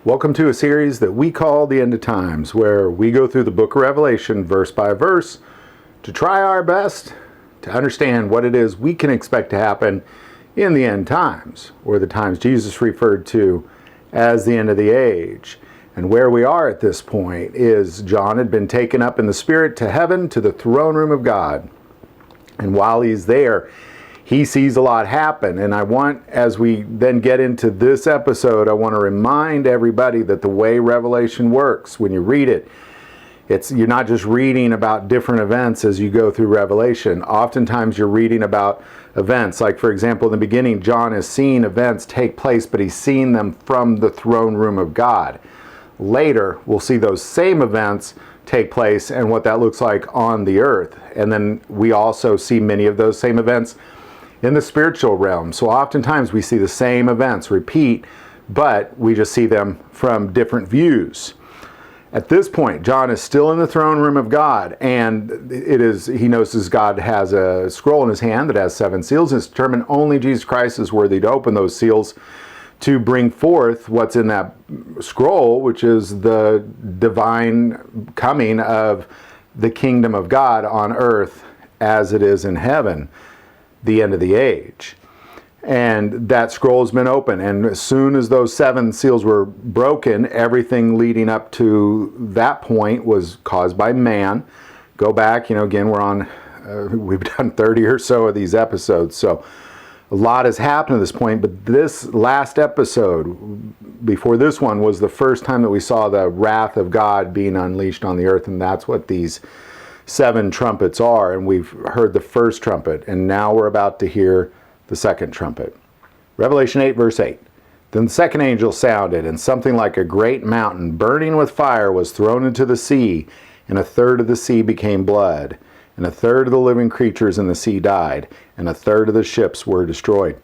Welcome to a series that we call The End of Times, where we go through the book of Revelation verse by verse to try our best to understand what it is we can expect to happen in the end times, or the times Jesus referred to as the end of the age. And where we are at this point is John had been taken up in the Spirit to heaven, to the throne room of God. And while he's there, he sees a lot happen. And I want, as we then get into this episode, I want to remind everybody that the way Revelation works, when you read it, you're not just reading about different events as you go through Revelation. Oftentimes you're reading about events. Like, for example, in the beginning, John is seeing events take place, but he's seeing them from the throne room of God. Later, we'll see those same events take place and what that looks like on the earth. And then we also see many of those same events in the spiritual realm. So oftentimes we see the same events repeat, but we just see them from different views. At this point, John is still in the throne room of God, and he notices God has a scroll in his hand that has 7 seals. It's determined only Jesus Christ is worthy to open those seals to bring forth what's in that scroll, which is the divine coming of the kingdom of God on earth as it is in heaven, the end of the age. And that scroll has been open, and as soon as those 7 seals were broken, everything leading up to that point was caused by man. Go back, again, we've done 30 or so of these episodes, so a lot has happened at this point. But this last episode, before this one, was the first time that we saw the wrath of God being unleashed on the earth, and that's what these 7 trumpets are. And we've heard the first trumpet, and now we're about to hear the second trumpet. Revelation 8, verse 8. Then the second angel sounded, and something like a great mountain burning with fire was thrown into the sea, and a third of the sea became blood, and a third of the living creatures in the sea died, and a third of the ships were destroyed.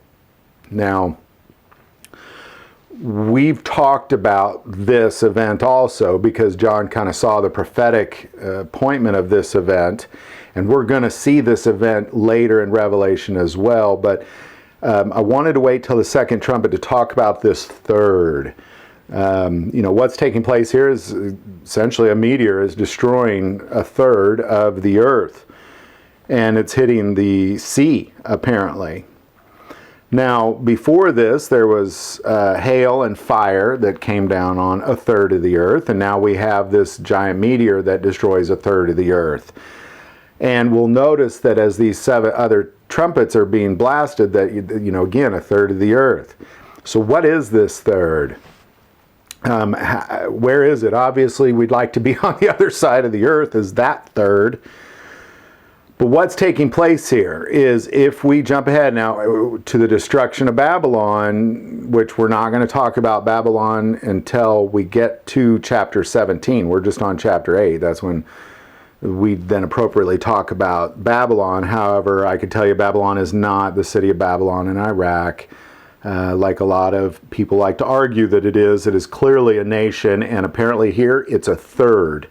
Now, we've talked about this event also because John kind of saw the prophetic appointment of this event, and we're going to see this event later in Revelation as well. But I wanted to wait till the second trumpet to talk about this third. What's taking place here is essentially a meteor is destroying a third of the earth, and it's hitting the sea, apparently. Now, before this, there was hail and fire that came down on a third of the earth, and now we have this giant meteor that destroys a third of the earth. And we'll notice that as these 7 other trumpets are being blasted, that, again, a third of the earth. So what is this third? Where is it? Obviously, we'd like to be on the other side of the earth as that third. But what's taking place here is, if we jump ahead now to the destruction of Babylon, which we're not going to talk about Babylon until we get to chapter 17. We're just on chapter 8. That's when we then appropriately talk about Babylon. However, I could tell you Babylon is not the city of Babylon in Iraq, like a lot of people like to argue that it is. It is clearly a nation, and apparently here it's a third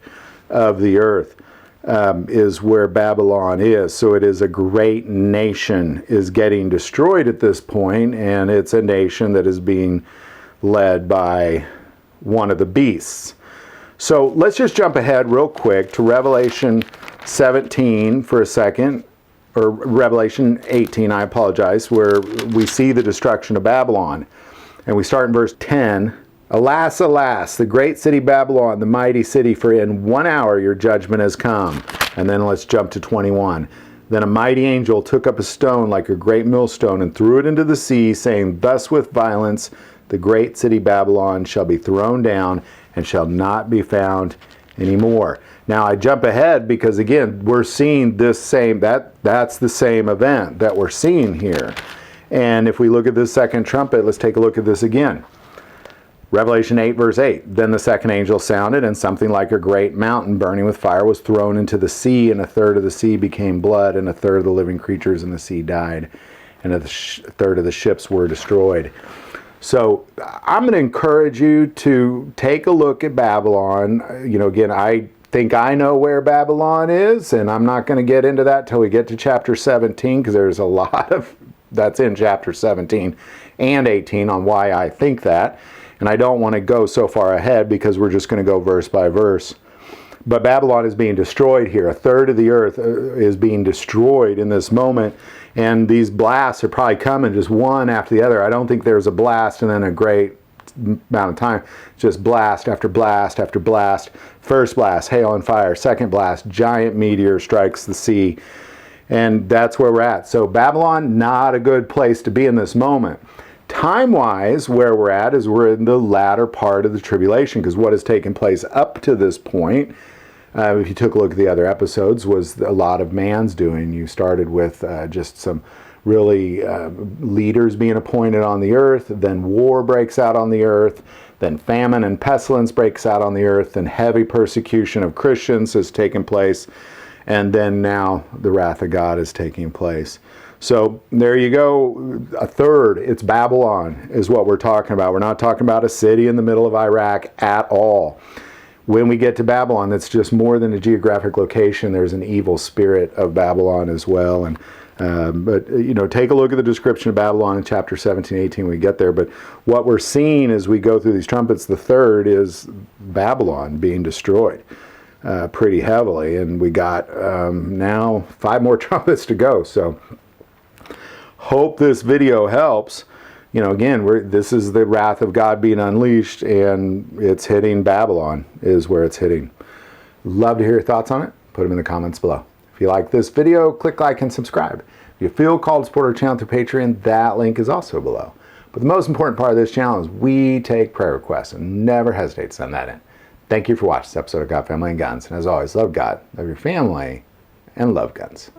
of the earth. Is where Babylon is. So it is a great nation is getting destroyed at this point, and it's a nation that is being led by one of the beasts. So let's just jump ahead real quick to Revelation 17 for a second, or Revelation 18, I apologize, where we see the destruction of Babylon. And we start in verse 10. Alas, alas, the great city Babylon, the mighty city, for in 1 hour your judgment has come. And then let's jump to 21. Then a mighty angel took up a stone like a great millstone and threw it into the sea, saying, Thus with violence the great city Babylon shall be thrown down and shall not be found anymore. Now I jump ahead because, again, we're seeing this same, that's the same event that we're seeing here. And if we look at this second trumpet, let's take a look at this again. Revelation 8, verse 8. Then the second angel sounded, and something like a great mountain burning with fire was thrown into the sea, and a third of the sea became blood, and a third of the living creatures in the sea died, and a third of the ships were destroyed. So I'm going to encourage you to take a look at Babylon. Again, I think I know where Babylon is, and I'm not going to get into that till we get to chapter 17, because there's a lot of that's in chapter 17 and 18 on why I think that. And I don't want to go so far ahead because we're just going to go verse by verse. But Babylon is being destroyed here. A third of the earth is being destroyed in this moment. And these blasts are probably coming just one after the other. I don't think there's a blast and then a great amount of time. Just blast after blast after blast. First blast, hail and fire. Second blast, giant meteor strikes the sea. And that's where we're at. So Babylon, not a good place to be in this moment. Time-wise, where we're at is we're in the latter part of the tribulation, because what has taken place up to this point, if you took a look at the other episodes, was a lot of man's doing. You started with just some really leaders being appointed on the earth, then war breaks out on the earth, then famine and pestilence breaks out on the earth, and heavy persecution of Christians has taken place, and then now the wrath of God is taking place. So there you go. A third, it's Babylon is what we're talking about. We're not talking about a city in the middle of Iraq at all. When we get to Babylon, that's just more than a geographic location. There's an evil spirit of Babylon as well. And but you know, take a look at the description of Babylon in chapter 17, 18 when we get there. But what we're seeing as we go through these trumpets, the third is Babylon being destroyed pretty heavily. And we got now 5 more trumpets to go. So hope this video helps. You know, again, this is the wrath of God being unleashed, and it's hitting Babylon is where it's hitting. Love to hear your thoughts on it. Put them in the comments below. If you like this video, click like and subscribe. If you feel called to support our channel through Patreon, that link is also below. But the most important part of this channel is we take prayer requests, and never hesitate to send that in. Thank you for watching this episode of God, Family, and Guns. And as always, love God, love your family, and love guns.